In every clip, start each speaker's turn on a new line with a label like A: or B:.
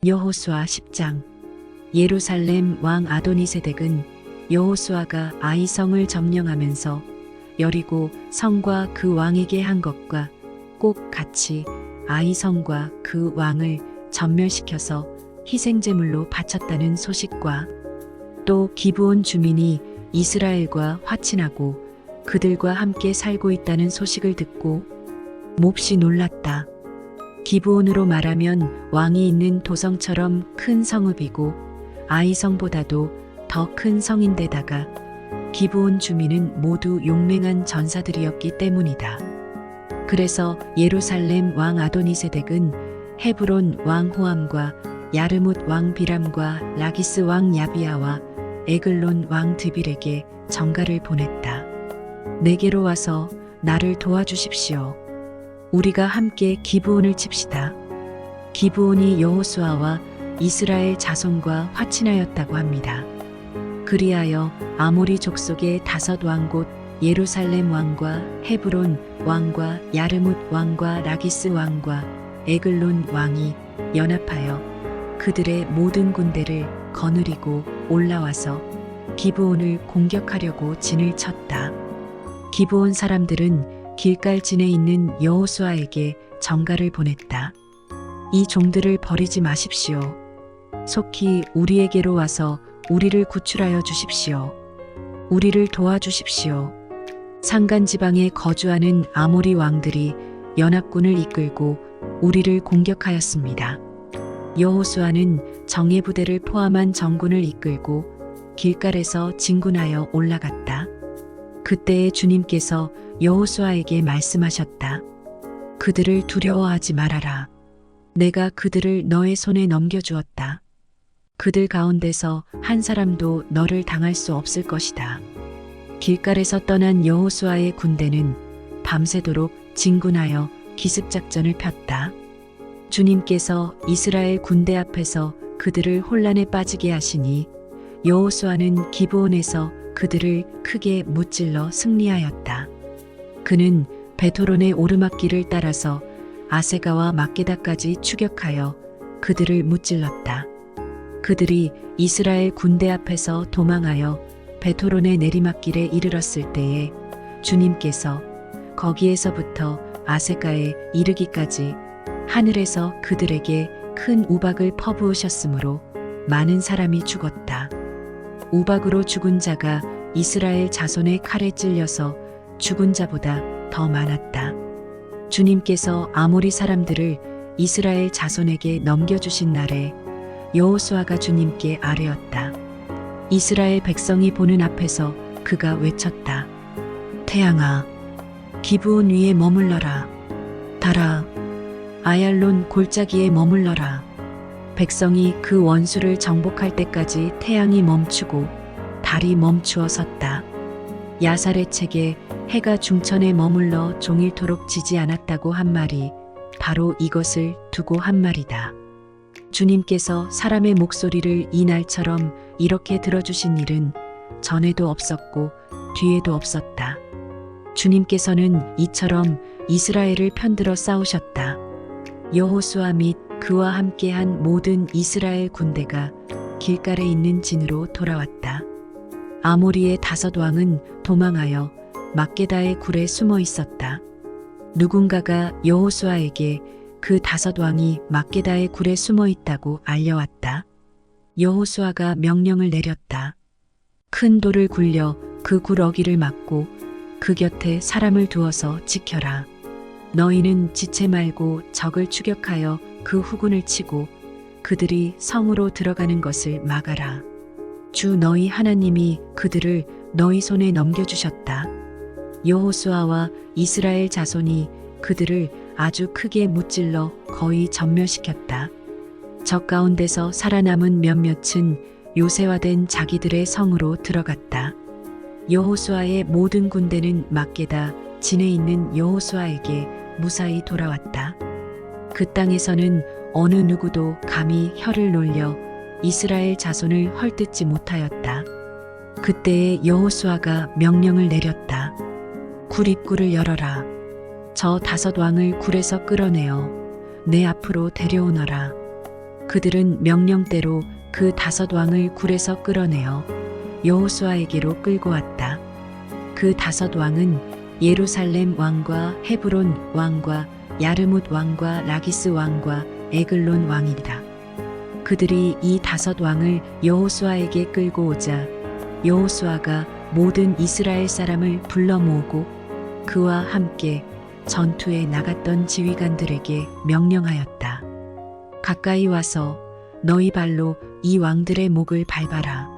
A: 여호수아 10장. 예루살렘 왕 아도니세덱은 여호수아가 아이성을 점령하면서 여리고 성과 그 왕에게 한 것과 꼭 같이 아이성과 그 왕을 전멸시켜서 희생제물로 바쳤다는 소식과 또 기브온 주민이 이스라엘과 화친하고 그들과 함께 살고 있다는 소식을 듣고 몹시 놀랐다. 기브온으로 말하면 왕이 있는 도성처럼 큰 성읍이고 아이성보다도 더 큰 성인데다가 기브온 주민은 모두 용맹한 전사들이었기 때문이다. 그래서 예루살렘 왕 아도니세덱은 헤브론 왕 호암과 야르뭇 왕 비람과 라기스 왕 야비아와 에글론 왕 드빌에게 전가를 보냈다. 내게로 와서 나를 도와주십시오. 우리가 함께 기브온을 칩시다. 기브온이 여호수아와 이스라엘 자손과 화친하였다고 합니다. 그리하여 아모리 족속의 5 왕 곧 예루살렘 왕과 헤브론 왕과 야르뭇 왕과 라기스 왕과 에글론 왕이 연합하여 그들의 모든 군대를 거느리고 올라와서 기브온을 공격하려고 진을 쳤다. 기브온 사람들은 길갈진에 있는 여호수아에게 전가를 보냈다. 이 종들을 버리지 마십시오. 속히 우리에게로 와서 우리를 구출하여 주십시오. 우리를 도와주십시오. 산간 지방에 거주하는 아모리 왕들이 연합군을 이끌고 우리를 공격하였습니다. 여호수아는 정예 부대를 포함한 정군을 이끌고 길갈에서 진군하여 올라갔다. 그때에 주님께서 여호수아에게 말씀하셨다. 그들을 두려워하지 말아라. 내가 그들을 너의 손에 넘겨주었다. 그들 가운데서 한 사람도 너를 당할 수 없을 것이다. 길갈에서 떠난 여호수아의 군대는 밤새도록 진군하여 기습작전을 폈다. 주님께서 이스라엘 군대 앞에서 그들을 혼란에 빠지게 하시니 여호수아는 기브온에서 그들을 크게 무찔러 승리하였다. 그는 베토론의 오르막길을 따라서 아세가와 막게다까지 추격하여 그들을 무찔렀다. 그들이 이스라엘 군대 앞에서 도망하여 베토론의 내리막길에 이르렀을 때에 주님께서 거기에서부터 아세가에 이르기까지 하늘에서 그들에게 큰 우박을 퍼부으셨으므로 많은 사람이 죽었다. 우박으로 죽은 자가 이스라엘 자손의 칼에 찔려서 죽은 자보다 더 많았다. 주님께서 아모리 사람들을 이스라엘 자손에게 넘겨주신 날에 여호수아가 주님께 아뢰었다. 이스라엘 백성이 보는 앞에서 그가 외쳤다. 태양아, 기브온 위에 머물러라. 달아, 아얄론 골짜기에 머물러라. 백성이 그 원수를 정복할 때까지 태양이 멈추고 달이 멈추어 섰다. 야살의 책에 해가 중천에 머물러 종일토록 지지 않았다고 한 말이 바로 이것을 두고 한 말이다. 주님께서 사람의 목소리를 이 날처럼 이렇게 들어주신 일은 전에도 없었고 뒤에도 없었다. 주님께서는 이처럼 이스라엘을 편들어 싸우셨다. 여호수아 및 그와 함께한 모든 이스라엘 군대가 길갈에 있는 진으로 돌아왔다. 아모리의 5 왕은 도망하여 막게다의 굴에 숨어 있었다. 누군가가 여호수아에게 그 5 왕이 막게다의 굴에 숨어 있다고 알려왔다. 여호수아가 명령을 내렸다. 큰 돌을 굴려 그 굴 어귀를 막고 그 곁에 사람을 두어서 지켜라. 너희는 지체 말고 적을 추격하여 그 후군을 치고 그들이 성으로 들어가는 것을 막아라. 주 너희 하나님이 그들을 너희 손에 넘겨주셨다. 여호수아와 이스라엘 자손이 그들을 아주 크게 무찔러 거의 전멸시켰다. 적 가운데서 살아남은 몇몇은 요새화된 자기들의 성으로 들어갔다. 여호수아의 모든 군대는 막게다 진에 있는 여호수아에게 무사히 돌아왔다. 그 땅에서는 어느 누구도 감히 혀를 놀려 이스라엘 자손을 헐뜯지 못하였다. 그때에 여호수아가 명령을 내렸다. 굴 입구를 열어라. 저 5 왕을 굴에서 끌어내어 내 앞으로 데려오너라. 그들은 명령대로 그 5왕을 굴에서 끌어내어 여호수아에게로 끌고 왔다. 그 5왕은 예루살렘 왕과 헤브론 왕과 야르뭇 왕과 라기스 왕과 에글론 왕이다. 그들이 이 5왕을 여호수아에게 끌고 오자 여호수아가 모든 이스라엘 사람을 불러 모으고 그와 함께 전투에 나갔던 지휘관들에게 명령하였다. 가까이 와서 너희 발로 이 왕들의 목을 밟아라.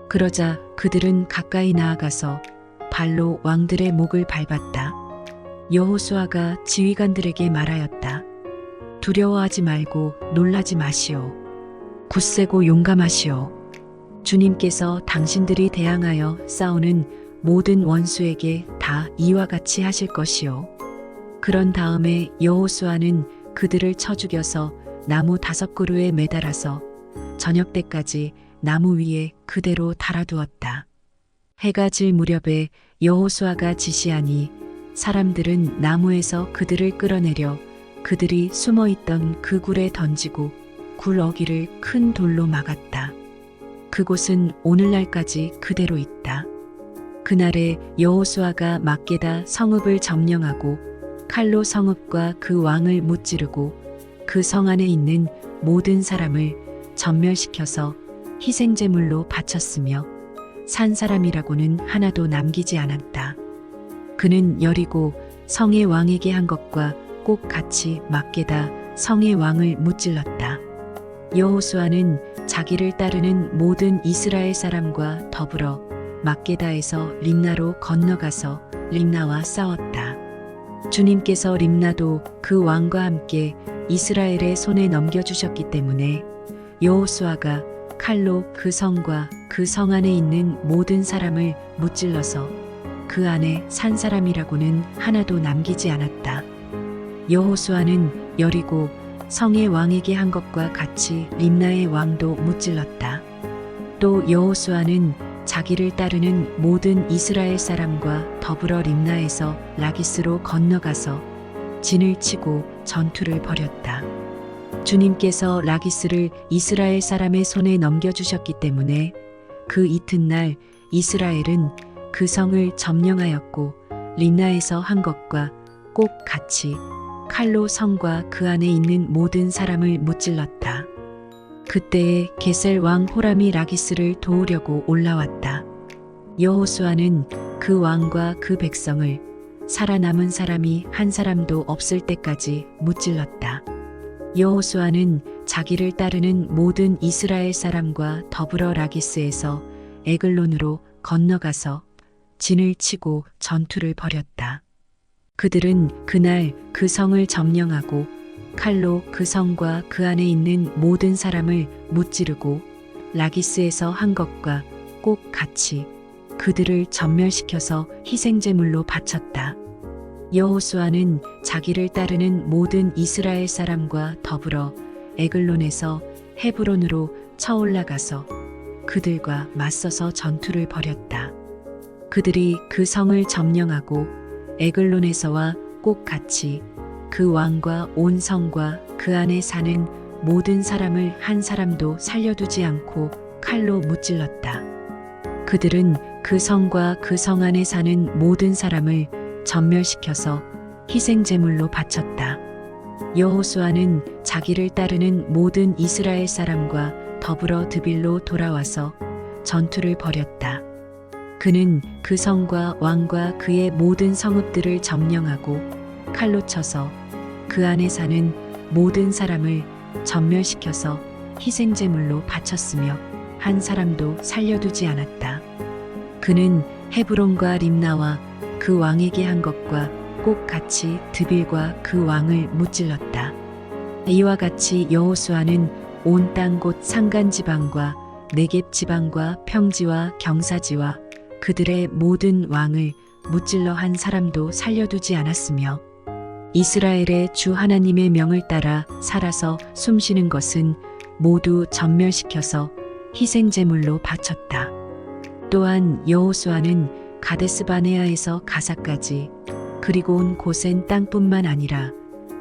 A: 그러자 그들은 가까이 나아가서 발로 왕들의 목을 밟았다. 여호수아가 지휘관들에게 말하였다. 두려워하지 말고 놀라지 마시오. 굳세고 용감하시오. 주님께서 당신들이 대항하여 싸우는 모든 원수에게 다 이와 같이 하실 것이오. 그런 다음에 여호수아는 그들을 쳐 죽여서 나무 5그루에 매달아서 저녁 때까지 나무 위에 그대로 달아두었다. 해가 질 무렵에 여호수아가 지시하니 사람들은 나무에서 그들을 끌어내려 그들이 숨어있던 그 굴에 던지고 굴 어귀를 큰 돌로 막았다. 그곳은 오늘날까지 그대로 있다. 그날에 여호수아가 막게다 성읍을 점령하고 칼로 성읍과 그 왕을 무찌르고 그 성 안에 있는 모든 사람을 전멸시켜서 희생제물로 바쳤으며 산 사람이라고는 하나도 남기지 않았다. 그는 여리고 성의 왕에게 한 것과 꼭 같이 막게다 성의 왕을 무찔렀다. 여호수아는 자기를 따르는 모든 이스라엘 사람과 더불어 막게다에서 림나로 건너가서 림나와 싸웠다. 주님께서 림나도 그 왕과 함께 이스라엘의 손에 넘겨주셨기 때문에 여호수아가 칼로 그 성과 그 성 안에 있는 모든 사람을 무찔러서 그 안에 산 사람이라고는 하나도 남기지 않았다. 여호수아는 여리고 성의 왕에게 한 것과 같이 림나의 왕도 무찔렀다. 또 여호수아는 자기를 따르는 모든 이스라엘 사람과 더불어 림나에서 라기스로 건너가서 진을 치고 전투를 벌였다. 주님께서 라기스를 이스라엘 사람의 손에 넘겨주셨기 때문에 그 이튿날 이스라엘은 그 성을 점령하였고 림나에서 한 것과 꼭 같이 칼로 성과 그 안에 있는 모든 사람을 무찔렀다. 그때에 게셀 왕 호람이 라기스를 도우려고 올라왔다. 여호수아는 그 왕과 그 백성을 살아남은 사람이 한 사람도 없을 때까지 무찔렀다. 여호수아는 자기를 따르는 모든 이스라엘 사람과 더불어 라기스에서 에글론으로 건너가서 진을 치고 전투를 벌였다. 그들은 그날 그 성을 점령하고 칼로 그 성과 그 안에 있는 모든 사람을 무찌르고 라기스에서 한 것과 꼭 같이 그들을 전멸시켜서 희생제물로 바쳤다. 여호수아는 자기를 따르는 모든 이스라엘 사람과 더불어 에글론에서 헤브론으로 쳐올라가서 그들과 맞서서 전투를 벌였다. 그들이 그 성을 점령하고 에글론에서와 꼭 같이 그 왕과 온 성과 그 안에 사는 모든 사람을 한 사람도 살려두지 않고 칼로 무찔렀다. 그들은 그 성과 그 성 안에 사는 모든 사람을 전멸시켜서 희생제물로 바쳤다. 여호수아는 자기를 따르는 모든 이스라엘 사람과 더불어 드빌로 돌아와서 전투를 벌였다. 그는 그 성과 왕과 그의 모든 성읍들을 점령하고 칼로 쳐서 그 안에 사는 모든 사람을 전멸시켜서 희생제물로 바쳤으며 한 사람도 살려두지 않았다. 그는 헤브론과 림나와 그 왕에게 한 것과 꼭 같이 드빌과 그 왕을 무찔렀다. 이와 같이 여호수아는 온 땅 곧 산간 지방과 네겝 지방과 평지와 경사지와 그들의 모든 왕을 무찔러 한 사람도 살려두지 않았으며 이스라엘의 주 하나님의 명을 따라 살아서 숨쉬는 것은 모두 전멸시켜서 희생제물로 바쳤다. 또한 여호수아는 가데스 바네아에서 가사까지 그리고 온 고센 땅뿐만 아니라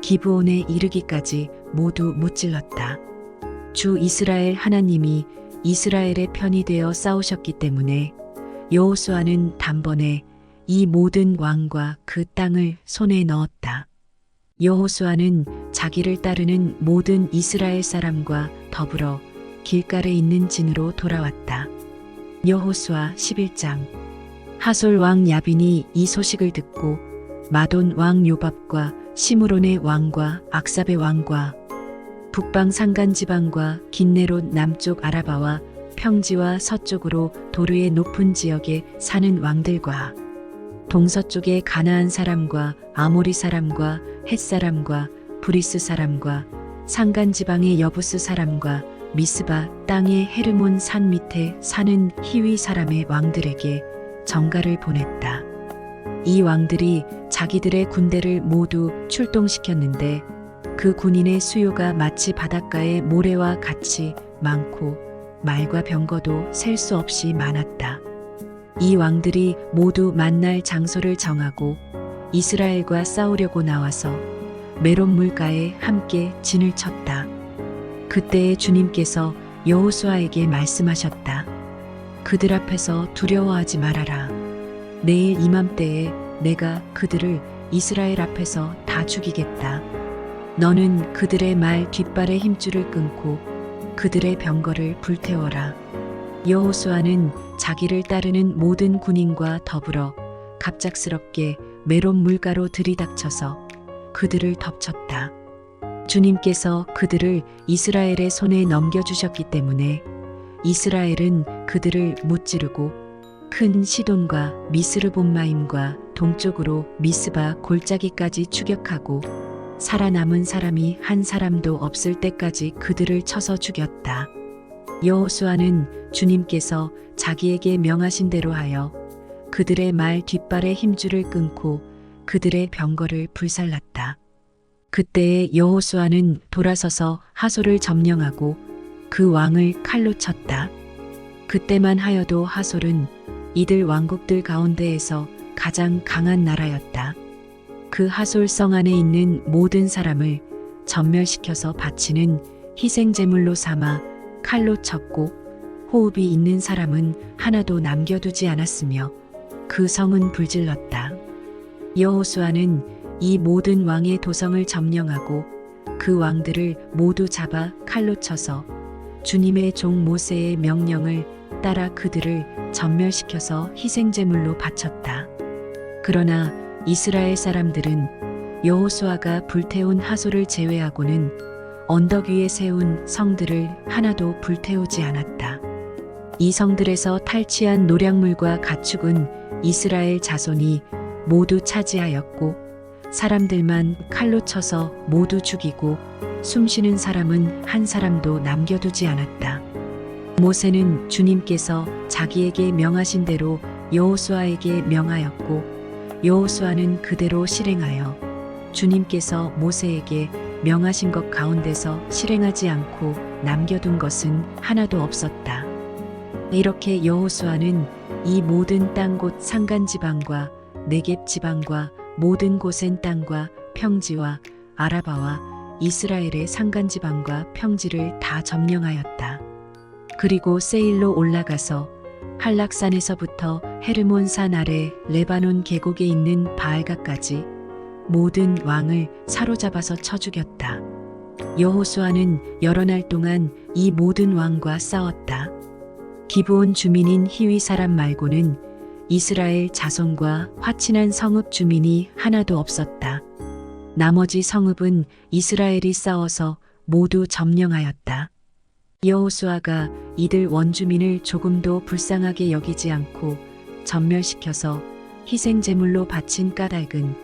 A: 기브온에 이르기까지 모두 무찔렀다. 주 이스라엘 하나님이 이스라엘의 편이 되어 싸우셨기 때문에 여호수아는 단번에 이 모든 왕과 그 땅을 손에 넣었다. 여호수아는 자기를 따르는 모든 이스라엘 사람과 더불어 길갈에 있는 진으로 돌아왔다. 여호수아 11장. 하솔 왕 야빈이 이 소식을 듣고 마돈 왕 요밥과 시므론의 왕과 악삽의 왕과 북방 산간 지방과 긴네롯 남쪽 아라바와 평지와 서쪽으로 도르의 높은 지역에 사는 왕들과 동서쪽의 가나안 사람과 아모리 사람과 헷 사람과 브리스 사람과 산간 지방의 여부스 사람과 미스바 땅의 헤르몬 산 밑에 사는 히위 사람의 왕들에게 전가를 보냈다. 이 왕들이 자기들의 군대를 모두 출동시켰는데 그 군인의 수요가 마치 바닷가의 모래와 같이 많고 말과 병거도 셀 수 없이 많았다. 이 왕들이 모두 만날 장소를 정하고 이스라엘과 싸우려고 나와서 메론 물가에 함께 진을 쳤다. 그때에 주님께서 여호수아에게 말씀하셨다. 그들 앞에서 두려워하지 말아라. 내일 이맘때에 내가 그들을 이스라엘 앞에서 다 죽이겠다. 너는 그들의 말 뒷발의 힘줄을 끊고 그들의 병거를 불태워라. 여호수아는 자기를 따르는 모든 군인과 더불어 갑작스럽게 메론 물가로 들이닥쳐서 그들을 덮쳤다. 주님께서 그들을 이스라엘의 손에 넘겨주셨기 때문에 이스라엘은 그들을 무찌르고 큰 시돈과 미스르본마임과 동쪽으로 미스바 골짜기까지 추격하고 살아남은 사람이 한 사람도 없을 때까지 그들을 쳐서 죽였다. 여호수아는 주님께서 자기에게 명하신 대로 하여 그들의 말 뒷발의 힘줄을 끊고 그들의 병거를 불살랐다. 그때에 여호수아는 돌아서서 하솔을 점령하고 그 왕을 칼로 쳤다. 그때만 하여도 하솔은 이들 왕국들 가운데에서 가장 강한 나라였다. 그 하솔 성 안에 있는 모든 사람을 전멸시켜서 바치는 희생제물로 삼아 칼로 쳤고 호흡이 있는 사람은 하나도 남겨두지 않았으며 그 성은 불질렀다. 여호수아는 이 모든 왕의 도성을 점령하고 그 왕들을 모두 잡아 칼로 쳐서 주님의 종 모세의 명령을 따라 그들을 전멸시켜서 희생제물로 바쳤다. 그러나 이스라엘 사람들은 여호수아가 불태운 하솔을 제외하고는 언덕 위에 세운 성들을 하나도 불태우지 않았다. 이 성들에서 탈취한 노략물과 가축은 이스라엘 자손이 모두 차지하였고 사람들만 칼로 쳐서 모두 죽이고 숨쉬는 사람은 한 사람도 남겨두지 않았다. 모세는 주님께서 자기에게 명하신 대로 여호수아에게 명하였고 여호수아는 그대로 실행하여 주님께서 모세에게 명하신 것 가운데서 실행하지 않고 남겨둔 것은 하나도 없었다. 이렇게 여호수아는 이 모든 땅 곧 산간 지방과 네겝 지방과 모든 고센 땅과 평지와 아라바와 이스라엘의 산간 지방과 평지를 다 점령하였다. 그리고 세일로 올라가서 한락산에서부터 헤르몬 산 아래 레바논 계곡에 있는 바알가까지 모든 왕을 사로잡아서 쳐 죽였다. 여호수아는 여러 날 동안 이 모든 왕과 싸웠다. 기브온 주민인 히위 사람 말고는 이스라엘 자손과 화친한 성읍 주민이 하나도 없었다. 나머지 성읍은 이스라엘이 싸워서 모두 점령하였다. 여호수아가 이들 원주민을 조금도 불쌍하게 여기지 않고 전멸시켜서 희생제물로 바친 까닭은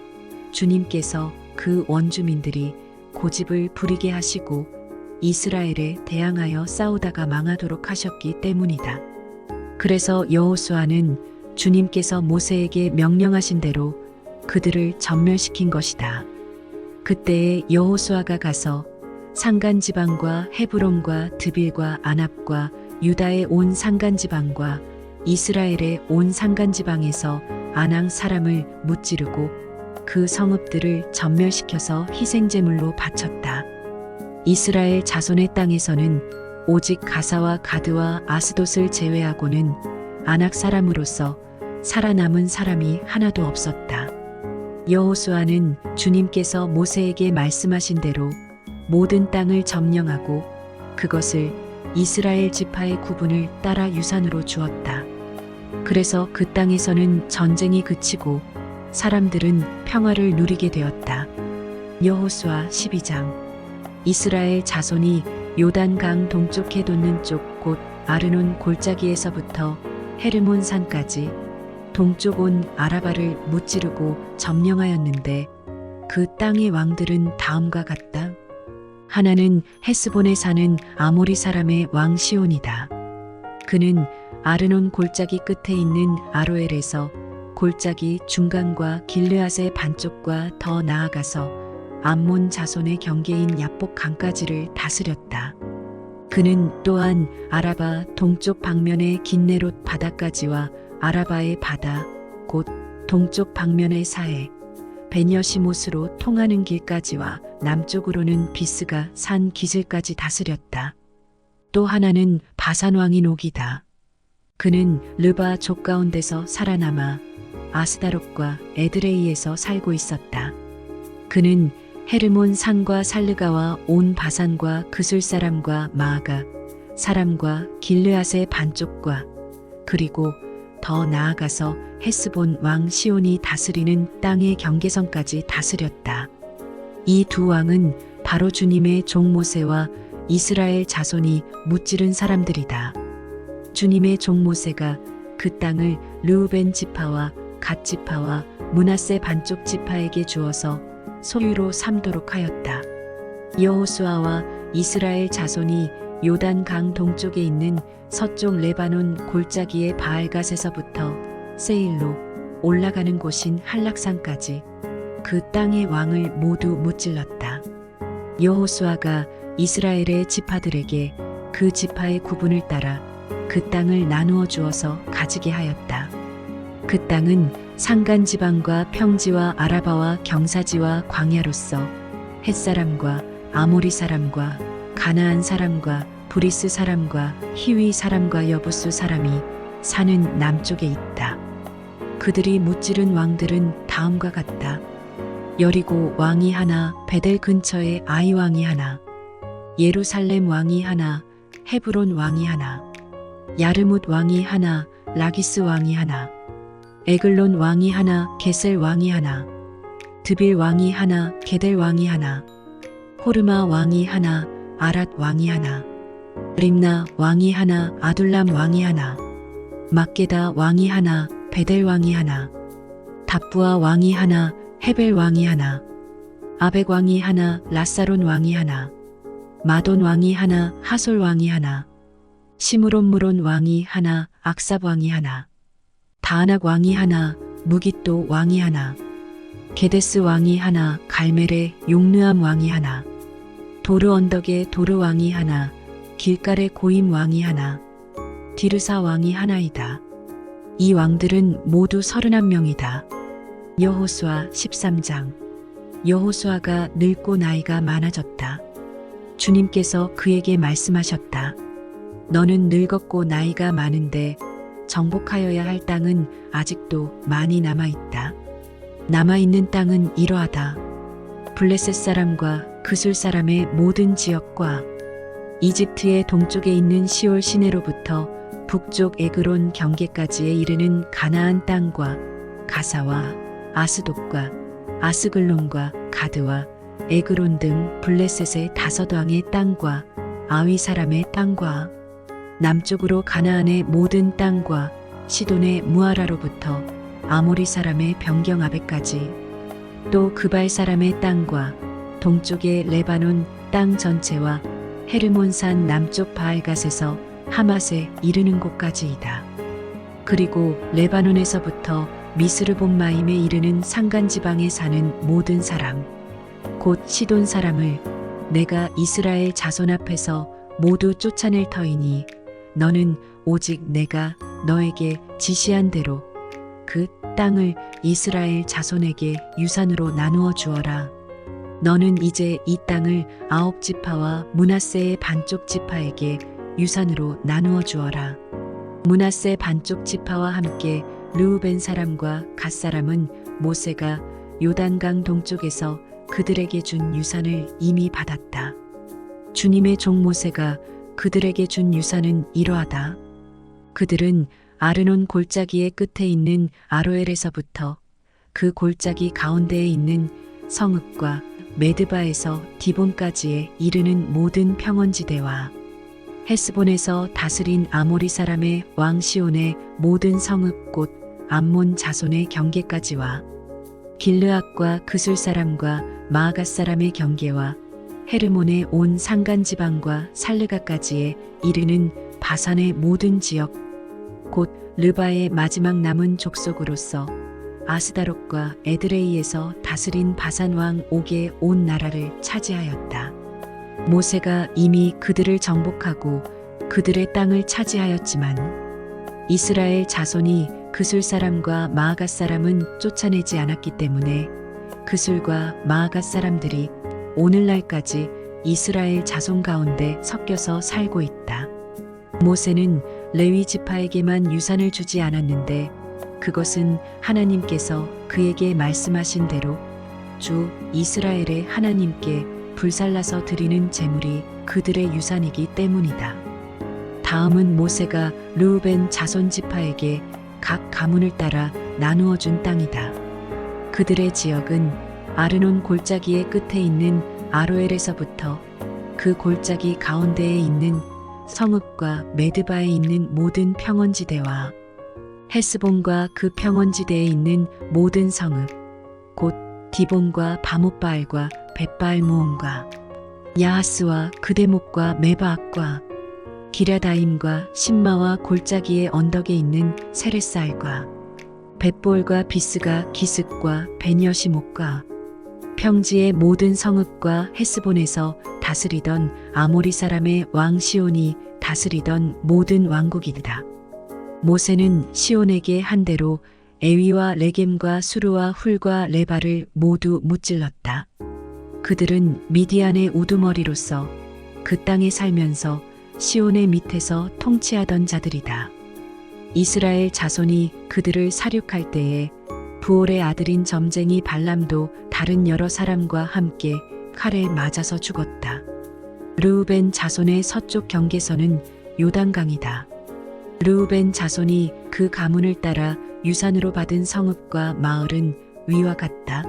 A: 주님께서 그 원주민들이 고집을 부리게 하시고 이스라엘에 대항하여 싸우다가 망하도록 하셨기 때문이다. 그래서 여호수아는 주님께서 모세에게 명령하신 대로 그들을 전멸시킨 것이다. 그때에 여호수아가 가서 산간 지방과 헤브론과 드빌과 아납과 유다의 온 산간 지방과 이스라엘의 온 산간 지방에서 아낭 사람을 무찌르고 그 성읍들을 전멸시켜서 희생제물로 바쳤다. 이스라엘 자손의 땅에서는 오직 가사와 가드와 아스돗을 제외하고는 아낙 사람으로서 살아남은 사람이 하나도 없었다. 여호수아는 주님께서 모세에게 말씀하신 대로 모든 땅을 점령하고 그것을 이스라엘 지파의 구분을 따라 유산으로 주었다. 그래서 그 땅에서는 전쟁이 그치고 사람들은 평화를 누리게 되었다. 여호수아 12장. 이스라엘 자손이 요단강 동쪽에 돋는 쪽 곧 아르논 골짜기에서부터 헤르몬 산까지 동쪽 온 아라바를 무찌르고 점령하였는데 그 땅의 왕들은 다음과 같다. 하나는 헤스본에 사는 아모리 사람의 왕 시온이다. 그는 아르논 골짜기 끝에 있는 아로엘에서 골짜기 중간과 길르앗의 반쪽과 더 나아가서 암몬 자손의 경계인 야복 강까지를 다스렸다. 그는 또한 아라바 동쪽 방면의 긴네롯 바다까지와 아라바의 바다 곧 동쪽 방면의 사해 베녀시못으로 통하는 길까지와 남쪽으로는 비스가 산 기슭까지 다스렸다. 또 하나는 바산 왕인 옥이다. 그는 르바 족 가운데서 살아남아 아스다롯과 에드레이에서 살고 있었다. 그는 헤르몬 산과 살르가와 온 바산과 그술 사람과 마아가 사람과 길르앗의 반쪽과 그리고 더 나아가서 헤스본 왕 시온이 다스리는 땅의 경계선까지 다스렸다. 이 두 왕은 바로 주님의 종 모세와 이스라엘 자손이 무찌른 사람들이다. 주님의 종 모세가 그 땅을 르우벤 지파와 갓 지파와 므낫세 반쪽 지파에게 주어서 소유로 삼도록 하였다. 여호수아와 이스라엘 자손이 요단 강 동쪽에 있는 서쪽 레바논 골짜기의 바알갓에서부터 세일로 올라가는 곳인 한락산까지 그 땅의 왕을 모두 무찔렀다. 여호수아가 이스라엘의 지파들에게 그 지파의 구분을 따라 그 땅을 나누어 주어서 가지게 하였다. 그 땅은 산간 지방과 평지와 아라바와 경사지와 광야로서 헷사람과 아모리 사람과 가나안 사람과 브리스 사람과 히위 사람과 여부수 사람이 사는 남쪽에 있다. 그들이 무찌른 왕들은 다음과 같다. 여리고 왕이 하나, 베델 근처에 아이 왕이 하나, 예루살렘 왕이 하나, 헤브론 왕이 하나, 야르뭇 왕이 하나, 라기스 왕이 하나, 에글론 왕이 하나, 게셀 왕이 하나, 드빌 왕이 하나, 게델 왕이 하나, 호르마 왕이 하나, 아랏 왕이 하나, 림나 왕이 하나, 아둘람 왕이 하나, 막게다 왕이 하나, 베델 왕이 하나, 답부아 왕이 하나, 헤벨 왕이 하나, 아벡 왕이 하나, 라사론 왕이 하나, 마돈 왕이 하나, 하솔 왕이 하나, 시므론무론 왕이 하나, 악삽 왕이 하나, 다아낙 왕이 하나, 무깃도 왕이 하나, 게데스 왕이 하나, 갈멜의 용르암 왕이 하나, 도르 언덕의 도르 왕이 하나, 길갈의 고임 왕이 하나, 디르사 왕이 하나이다. 이 왕들은 모두 31명이다. 여호수아 13장. 여호수아가 늙고 나이가 많아졌다. 주님께서 그에게 말씀하셨다. 너는 늙었고 나이가 많은데 정복하여야 할 땅은 아직도 많이 남아있다. 남아있는 땅은 이러하다. 블레셋 사람과 그술 사람의 모든 지역과 이집트의 동쪽에 있는 시올 시내로부터 북쪽 에그론 경계까지에 이르는 가나안 땅과 가사와 아스돗과 아스글론과 가드와 에그론 등 블레셋의 5왕의 땅과 아위 사람의 땅과 남쪽으로 가나안의 모든 땅과 시돈의 무아라로부터 아모리 사람의 변경 아베까지 또 그발 사람의 땅과 동쪽의 레바논 땅 전체와 헤르몬산 남쪽 바알갓에서 하맛에 이르는 곳까지이다. 그리고 레바논에서부터 미스르본마임에 이르는 산간지방에 사는 모든 사람 곧 시돈 사람을 내가 이스라엘 자손 앞에서 모두 쫓아낼 터이니 너는 오직 내가 너에게 지시한 대로 그 땅을 이스라엘 자손에게 유산으로 나누어 주어라. 너는 이제 이 땅을 9지파와 므낫세의 반쪽 지파에게 유산으로 나누어 주어라. 므낫세 반쪽 지파와 함께 르우벤 사람과 갓 사람은 모세가 요단강 동쪽에서 그들에게 준 유산을 이미 받았다. 주님의 종 모세가 그들에게 준 유산은 이러하다. 그들은 아르논 골짜기의 끝에 있는 아로엘에서부터 그 골짜기 가운데에 있는 성읍과 메드바에서 디본까지에 이르는 모든 평원지대와 헤스본에서 다스린 아모리 사람의 왕 시온의 모든 성읍 곧 암몬 자손의 경계까지와 길르앗과 그술 사람과 마아갓 사람의 경계와 헤르몬의 온 산간 지방과 살르가까지에 이르는 바산의 모든 지역 곧 르바의 마지막 남은 족속으로서 아스다롯과 에드레이에서 다스린 바산 왕 옥의 온 나라를 차지하였다. 모세가 이미 그들을 정복하고 그들의 땅을 차지하였지만 이스라엘 자손이 그술 사람과 마아갓 사람은 쫓아내지 않았기 때문에 그술과 마아갓 사람들이 오늘날까지 이스라엘 자손 가운데 섞여서 살고 있다. 모세는 레위 지파에게만 유산을 주지 않았는데 그것은 하나님께서 그에게 말씀하신 대로 주 이스라엘의 하나님께 불살라서 드리는 제물이 그들의 유산이기 때문이다. 다음은 모세가 르우벤 자손 지파에게 각 가문을 따라 나누어 준 땅이다. 그들의 지역은 아르논 골짜기의 끝에 있는 아로엘에서부터 그 골짜기 가운데에 있는 성읍과 메드바에 있는 모든 평원지대와 헤스본과 그 평원지대에 있는 모든 성읍 곧 디본과 바못바알과 벳바알 모온과 야하스와 그대목과 메바악과 기랴다임과 신마와 골짜기의 언덕에 있는 세레살과 벳볼과 비스가 기슭과 베니여시목과 평지의 모든 성읍과 헤스본에서 다스리던 아모리 사람의 왕 시온이 다스리던 모든 왕국이다. 모세는 시온에게 한 대로 에위와 레겜과 수르와 훌과 레바를 모두 무찔렀다. 그들은 미디안의 우두머리로서 그 땅에 살면서 시온의 밑에서 통치하던 자들이다. 이스라엘 자손이 그들을 사륙할 때에 부올의 아들인 점쟁이 발람도 다른 여러 사람과 함께 칼에 맞아서 죽었다. 르우벤 자손의 서쪽 경계선은 요단강이다. 르우벤 자손이 그 가문을 따라 유산으로 받은 성읍과 마을은 위와 같다.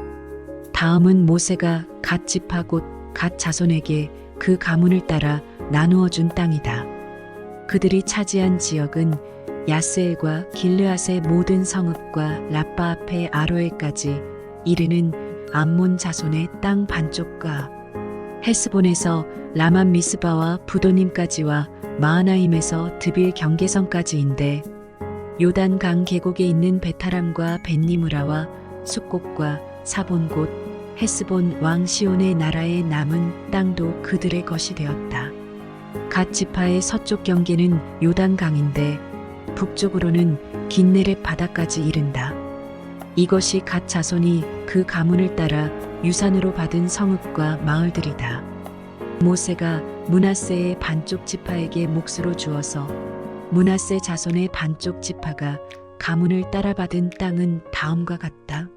A: 다음은 모세가 갓 지파 곧 갓 자손에게 그 가문을 따라 나누어 준 땅이다. 그들이 차지한 지역은 야스엘과 길르앗의 모든 성읍과 라빠 앞의 아로엘까지 이르는 암몬 자손의 땅 반쪽과 헤스본에서 라만 미스바와 부도님까지와 마하나임에서 드빌 경계선까지인데 요단강 계곡에 있는 베타람과 벳니무라와 숫곡과 사본 곧 헤스본 왕 시온의 나라의 남은 땅도 그들의 것이 되었다. 갓 지파의 서쪽 경계는 요단강인데 북쪽으로는 긴네렛 바다까지 이른다. 이것이 갓 자손이 그 가문을 따라 유산으로 받은 성읍과 마을들이다. 모세가 므낫세의 반쪽 지파에게 몫으로 주어서 므낫세 자손의 반쪽 지파가 가문을 따라 받은 땅은 다음과 같다.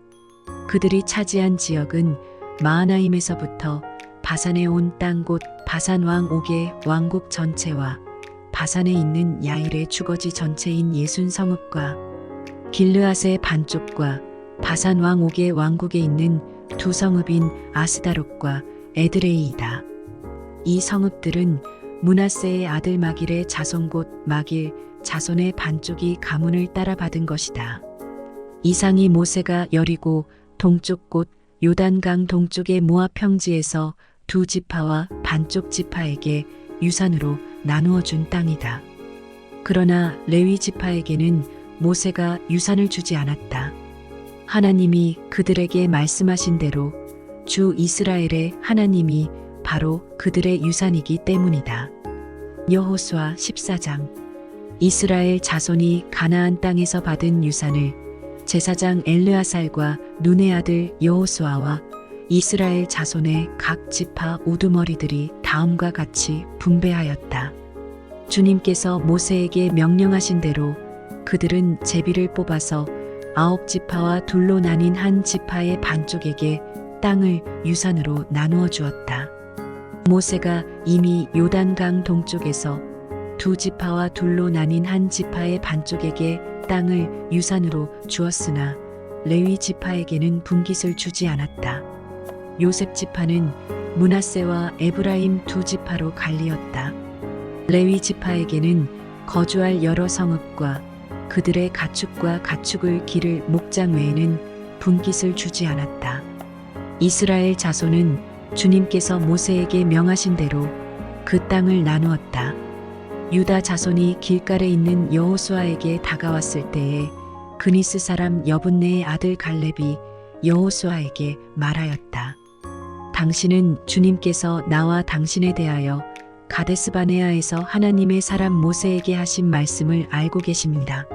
A: 그들이 차지한 지역은 마하나임에서부터 바산에 온 땅 곧 바산 왕 옥의 왕국 전체와 바산에 있는 야일의 주거지 전체인 예순 성읍과 길르앗의 반쪽과 바산 왕 옥의 왕국에 있는 두 성읍인 아스다롯과 에드레이이다. 이 성읍들은 므낫세의 아들 마길의 자손 곧 마길 자손의 반쪽이 가문을 따라 받은 것이다. 이상이 모세가 여리고 동쪽 곧 요단강 동쪽의 모압 평지에서 두 지파와 반쪽 지파에게 유산으로 나누어 준 땅이다. 그러나 레위 지파에게는 모세가 유산을 주지 않았다. 하나님이 그들에게 말씀하신 대로 주 이스라엘의 하나님이 바로 그들의 유산이기 때문이다. 여호수아 14장. 이스라엘 자손이 가나안 땅에서 받은 유산을 제사장 엘르아살과 눈의 아들 여호수아와 이스라엘 자손의 각 지파 우두머리들이 다음과 같이 분배하였다. 주님께서 모세에게 명령하신 대로 그들은 제비를 뽑아서 9지파와 둘로 나뉜 한 지파의 반쪽에게 땅을 유산으로 나누어 주었다. 모세가 이미 요단강 동쪽에서 2지파와 둘로 나뉜 한 지파의 반쪽에게 땅을 유산으로 주었으나 레위 지파에게는 분깃을 주지 않았다. 요셉 지파는 므낫세와 에브라임 2지파로 갈리었다. 레위 지파에게는 거주할 여러 성읍과 그들의 가축과 가축을 기를 목장 외에는 분깃을 주지 않았다. 이스라엘 자손은 주님께서 모세에게 명하신 대로 그 땅을 나누었다. 유다 자손이 길갈에 있는 여호수아에게 다가왔을 때에 그니스 사람 여분네의 아들 갈렙이 여호수아에게 말하였다. 당신은 주님께서 나와 당신에 대하여 가데스바네아에서 하나님의 사람 모세에게 하신 말씀을 알고 계십니다.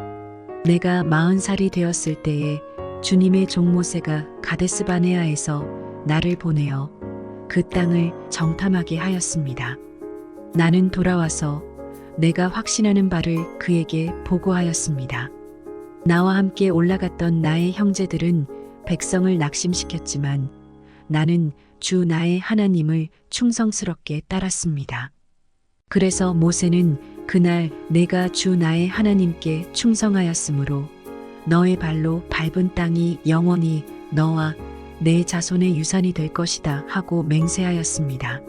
A: 내가 40살이 되었을 때에 주님의 종 모세가 가데스바네아에서 나를 보내어 그 땅을 정탐하게 하였습니다. 나는 돌아와서 내가 확신하는 바를 그에게 보고하였습니다. 나와 함께 올라갔던 나의 형제들은 백성을 낙심시켰지만 나는 주 나의 하나님을 충성스럽게 따랐습니다. 그래서 모세는 그날 내가 주 나의 하나님께 충성하였으므로 너의 발로 밟은 땅이 영원히 너와 내 자손의 유산이 될 것이다 하고 맹세하였습니다.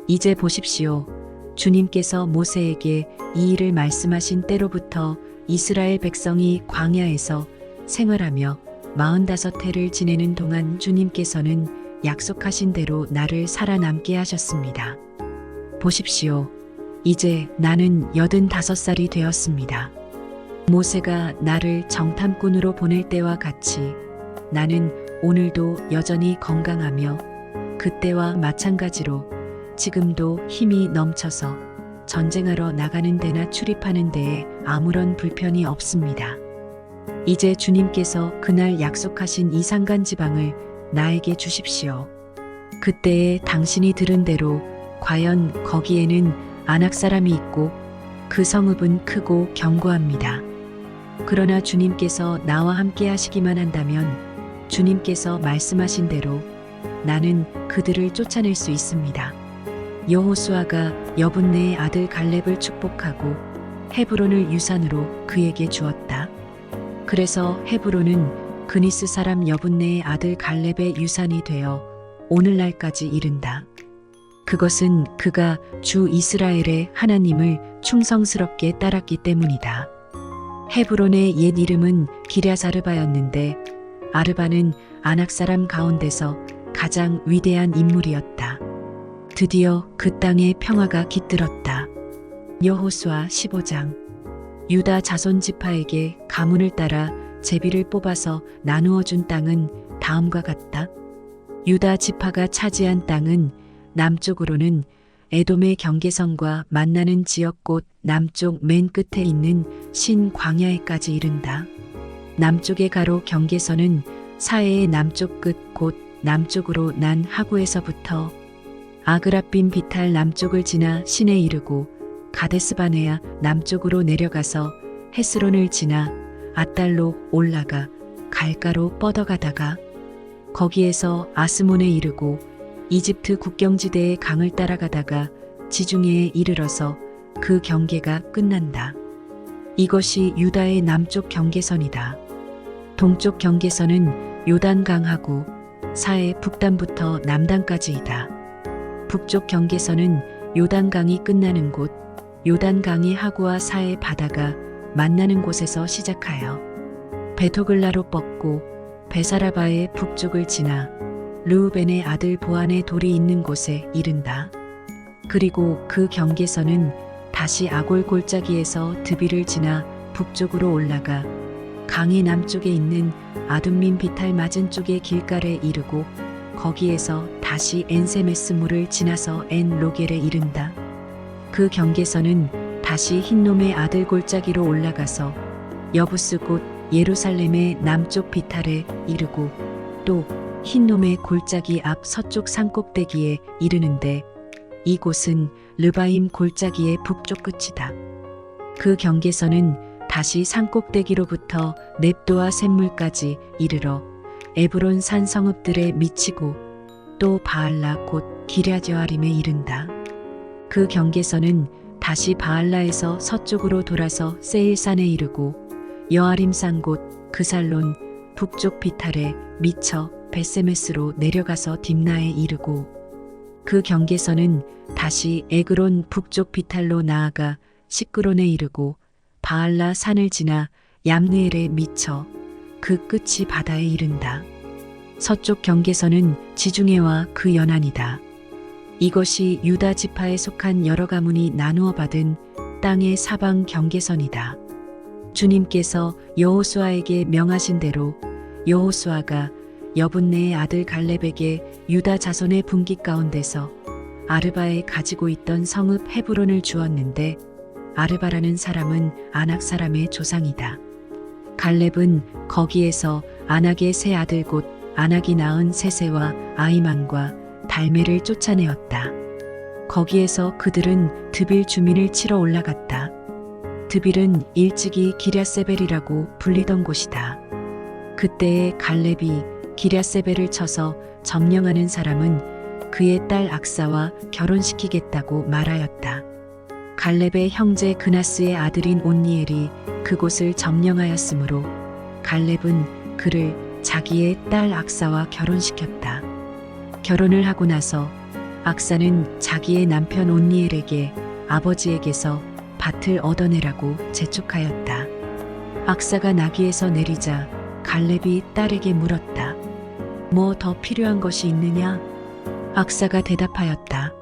A: 이제 보십시오. 주님께서 모세에게 이 일을 말씀하신 때로부터 이스라엘 백성이 광야에서 생활하며 45해를 지내는 동안 주님께서는 약속하신 대로 나를 살아남게 하셨습니다. 보십시오. 이제 나는 85살이 되었습니다. 모세가 나를 정탐꾼으로 보낼 때와 같이 나는 오늘도 여전히 건강하며 그때와 마찬가지로 지금도 힘이 넘쳐서 전쟁하러 나가는 데나 출입하는 데에 아무런 불편이 없습니다. 이제 주님께서 그날 약속하신 이 산간 지방을 나에게 주십시오. 그때에 당신이 들은 대로 과연 거기에는 아낙 사람이 있고 그 성읍은 크고 견고합니다. 그러나 주님께서 나와 함께 하시기만 한다면 주님께서 말씀하신 대로 나는 그들을 쫓아낼 수 있습니다. 여호수아가 여분네의 아들 갈렙을 축복하고 헤브론을 유산으로 그에게 주었다. 그래서 헤브론은 그니스 사람 여분네의 아들 갈렙의 유산이 되어 오늘날까지 이른다. 그것은 그가 주 이스라엘의 하나님을 충성스럽게 따랐기 때문이다. 헤브론의 옛 이름은 기랴사르바였는데 아르바는 아낙 사람 가운데서 가장 위대한 인물이었다. 드디어 그 땅에 평화가 깃들었다. 여호수아 15장. 유다 자손 지파에게 가문을 따라 제비를 뽑아서 나누어 준 땅은 다음과 같다. 유다 지파가 차지한 땅은 남쪽으로는 에돔의 경계선과 만나는 지역 곧 남쪽 맨 끝에 있는 신광야에까지 이른다. 남쪽의 가로 경계선은 사해의 남쪽 끝 곧 남쪽으로 난 하구에서부터 아그라빔 비탈 남쪽을 지나 신에 이르고 가데스바네아 남쪽으로 내려가서 헤스론을 지나 아달로 올라가 갈가로 뻗어가다가 거기에서 아스몬에 이르고 이집트 국경지대의 강을 따라가다가 지중해에 이르러서 그 경계가 끝난다. 이것이 유다의 남쪽 경계선이다. 동쪽 경계선은 요단강하고 사해 북단부터 남단까지이다. 북쪽 경계선은 요단강이 끝나는 곳, 요단강이 하구와 사해 바다가 만나는 곳에서 시작하여 베토글라로 뻗고 베사라바의 북쪽을 지나 르우벤의 아들 보안의 돌이 있는 곳에 이른다. 그리고 그 경계선은 다시 아골 골짜기에서 드비를 지나 북쪽으로 올라가 강의 남쪽에 있는 아둠민 비탈 맞은 쪽의 길갈에 이르고 거기에서 다시 엔세메스물을 지나서 엔 로겔에 이른다. 그 경계선은 다시 흰놈의 아들 골짜기로 올라가서 여부스 곧 예루살렘의 남쪽 비탈에 이르고 또 흰놈의 골짜기 앞 서쪽 산꼭대기에 이르는데 이곳은 르바임 골짜기의 북쪽 끝이다. 그 경계선은 다시 산꼭대기로부터 넵도와 샘물까지 이르러 에브론 산 성읍들에 미치고 또 바알라 곧 기랴저아림에 이른다. 그 경계선은 다시 바알라에서 서쪽으로 돌아서 세일산에 이르고 여아림산 곧 그살론 북쪽 비탈에 미쳐 베세메스로 내려가서 딥나에 이르고 그 경계선은 다시 에그론 북쪽 비탈로 나아가 시끄론에 이르고 바알라 산을 지나 얌느엘에 미쳐 그 끝이 바다에 이른다. 서쪽 경계선은 지중해와 그 연안이다. 이것이 유다 지파에 속한 여러 가문이 나누어 받은 땅의 사방 경계선이다. 주님께서 여호수아에게 명하신 대로 여호수아가 여분네의 아들 갈렙에게 유다 자손의 분기 가운데서 아르바에 가지고 있던 성읍 헤브론을 주었는데 아르바라는 사람은 아낙 사람의 조상이다. 갈렙은 거기에서 아낙의 세 아들 곧 아낙이 낳은 세세와 아이만과 달메를 쫓아내었다. 거기에서 그들은 드빌 주민을 치러 올라갔다. 드빌은 일찍이 기랴세벨이라고 불리던 곳이다. 그때에 갈렙이 기랴세벨을 쳐서 점령하는 사람은 그의 딸 악사와 결혼시키겠다고 말하였다. 갈렙의 형제 그나스의 아들인 온니엘이 그곳을 점령하였으므로 갈렙은 그를 자기의 딸 악사와 결혼시켰다. 결혼을 하고 나서 악사는 자기의 남편 온니엘에게 아버지에게서 밭을 얻어내라고 재촉하였다. 악사가 나귀에서 내리자 갈렙이 딸에게 물었다. 뭐 더 필요한 것이 있느냐? 악사가 대답하였다.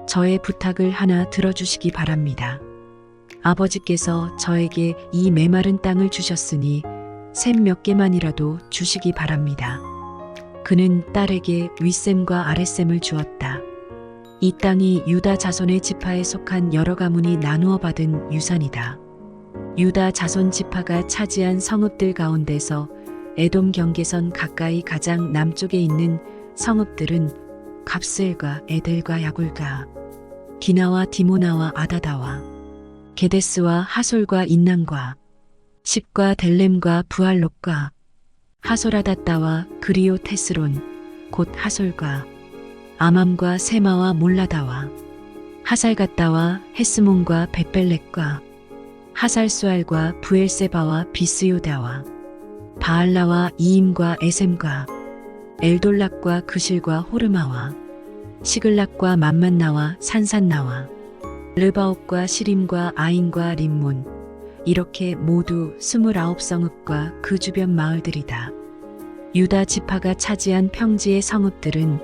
A: 저의 부탁을 하나 들어주시기 바랍니다. 아버지께서 저에게 이 메마른 땅을 주셨으니 샘 몇 개만이라도 주시기 바랍니다. 그는 딸에게 윗샘과 아랫샘을 주었다. 이 땅이 유다 자손의 지파에 속한 여러 가문이 나누어 받은 유산이다. 유다 자손 지파가 차지한 성읍들 가운데서 에돔 경계선 가까이 가장 남쪽에 있는 성읍들은 갑슬과 에델과 야굴과 기나와 디모나와 아다다와 게데스와 하솔과 인난과 십과 델렘과 부알롯과 하솔아다따와 그리오 테스론 곧 하솔과 아맘과 세마와 몰라다와 하살갓다와 헤스몬과 벳벨렉과 하살수알과 부엘세바와 비스요다와 바알라와 이임과 에셈과 엘돌락과 그실과 호르마와 시글락과 맘만나와 산산나와 르바옥과 시림과 아인과 림몬 이렇게 모두 29성읍과 그 주변 마을들이다. 유다 지파가 차지한 평지의 성읍들은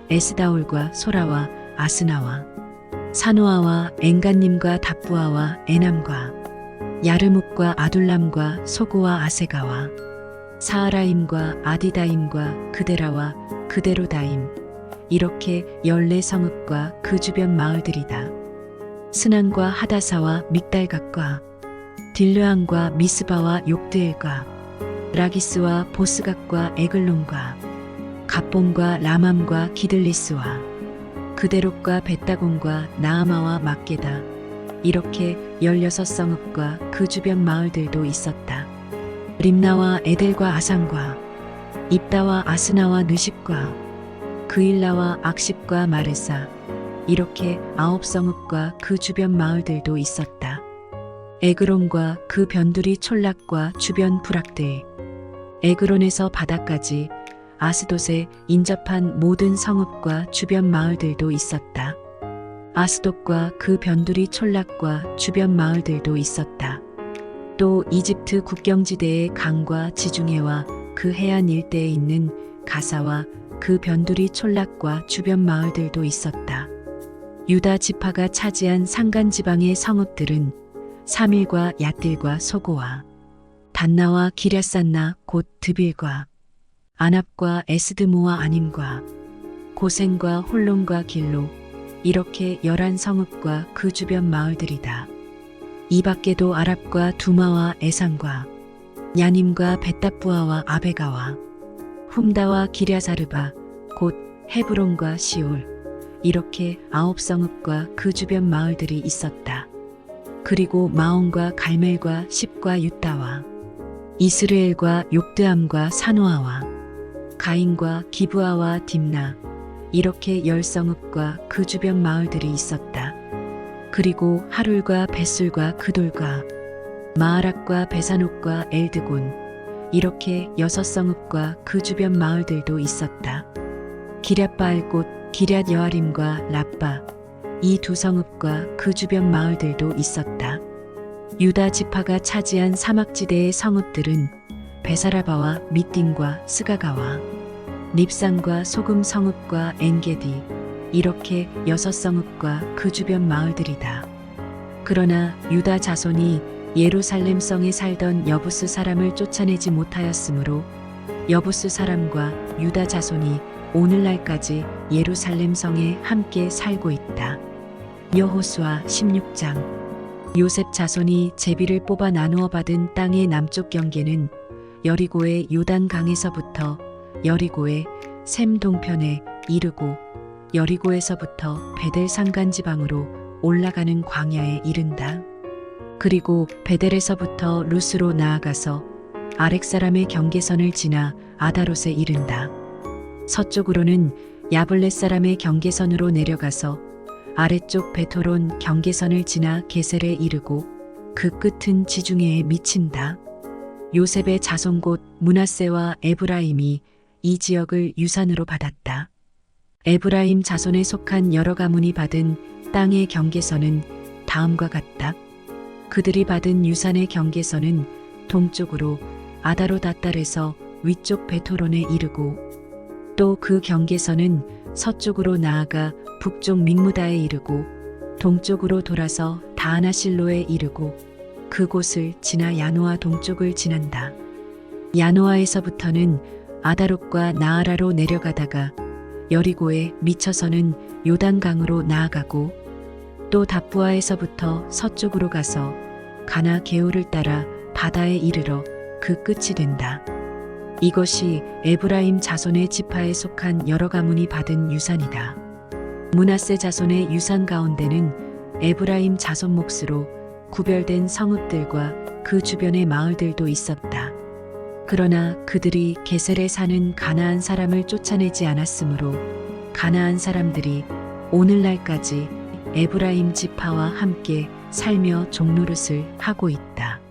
A: 에스다올과 소라와 아스나와 사노아와 엔간님과 답부아와 에남과 야르묵과 아둘람과 소고와 아세가와 사하라임과 아디다임과 그데라와 그데로다임 이렇게 14성읍과 그 주변 마을들이다. 스난과 하다사와 믹달갓과 딜르안과 미스바와 욕드엘과 라기스와 보스갓과 에글론과 갑본과 라맘과 기들리스와 그데롯과 벳다곤과 나아마와 막게다 이렇게 16성읍과 그 주변 마을들도 있었다. 림나와 에델과 아산과 입다와 아스나와 느십과 그일라와 악십과 마르사 이렇게 9성읍과 그 주변 마을들도 있었다. 에그론과 그 변두리 촌락과 주변 부락들 에그론에서 바다까지 아스돗에 인접한 모든 성읍과 주변 마을들도 있었다. 아스돗과 그 변두리 촌락과 주변 마을들도 있었다. 또 이집트 국경지대의 강과 지중해와 그 해안 일대에 있는 가사와 그 변두리 촌락과 주변 마을들도 있었다. 유다 지파가 차지한 산간 지방의 성읍들은 사밀과 얏딜과 소고와 단나와 기랴산나 곧 드빌과 아납과 에스드모와 아님과 고센과 홀론과 길로 이렇게 11성읍과 그 주변 마을들이다. 이 밖에도 아랍과 두마와 에산과 야님과 벳다부아와 아베가와 훔다와 기랴사르바 곧 헤브론과 시올 이렇게 9성읍과 그 주변 마을들이 있었다. 그리고 마온과 갈멜과 십과 유다와 이스르엘과 욕드암과 사노아와 가인과 기브아와 딥나 이렇게 10성읍과 그 주변 마을들이 있었다. 그리고 하룰과 벳술과 그돌과 마하락과 베사녹과 엘드곤 이렇게 6성읍과 그 주변 마을들도 있었다. 기럇바알곳 기럇 여아림과 라빠 이 2성읍과 그 주변 마을들도 있었다. 유다 지파가 차지한 사막지대의 성읍들은 베사라바와 밑딘과 스가가와 닙산과 소금 성읍과 엔게디 이렇게 6성읍과 그 주변 마을들이다. 그러나 유다 자손이 예루살렘 성에 살던 여부스 사람을 쫓아내지 못하였으므로 여부스 사람과 유다 자손이 오늘날까지 예루살렘 성에 함께 살고 있다. 여호수아 16장 요셉 자손이 제비를 뽑아 나누어 받은 땅의 남쪽 경계는 여리고의 요단강에서부터 여리고의 샘 동편에 이르고 여리고에서부터 베델 산간 지방으로 올라가는 광야에 이른다. 그리고 베델에서부터 루스로 나아가서 아렉 사람의 경계선을 지나 아다롯에 이른다. 서쪽으로는 야블렛 사람의 경계선으로 내려가서 아래쪽 베토론 경계선을 지나 게셀에 이르고 그 끝은 지중해에 미친다. 요셉의 자손 곧 므낫세와 에브라임이 이 지역을 유산으로 받았다. 에브라임 자손에 속한 여러 가문이 받은 땅의 경계선은 다음과 같다. 그들이 받은 유산의 경계선은 동쪽으로 아다롯 아달에서 위쪽 베토론에 이르고 또 그 경계선은 서쪽으로 나아가 북쪽 믹무다에 이르고 동쪽으로 돌아서 다하나실로에 이르고 그곳을 지나 야노아 동쪽을 지난다. 야노아에서부터는 아다롯과 나아라로 내려가다가 여리고에 미쳐서는 요단강으로 나아가고 또 답부아에서부터 서쪽으로 가서 가나 게울을 따라 바다에 이르러 그 끝이 된다. 이것이 에브라임 자손의 지파에 속한 여러 가문이 받은 유산이다. 므낫세 자손의 유산 가운데는 에브라임 자손 몫으로 구별된 성읍들과 그 주변의 마을들도 있었다. 그러나 그들이 게셀에 사는 가나안 사람을 쫓아내지 않았으므로 가나안 사람들이 오늘날까지 에브라임 지파와 함께 살며 종노릇을 하고 있다.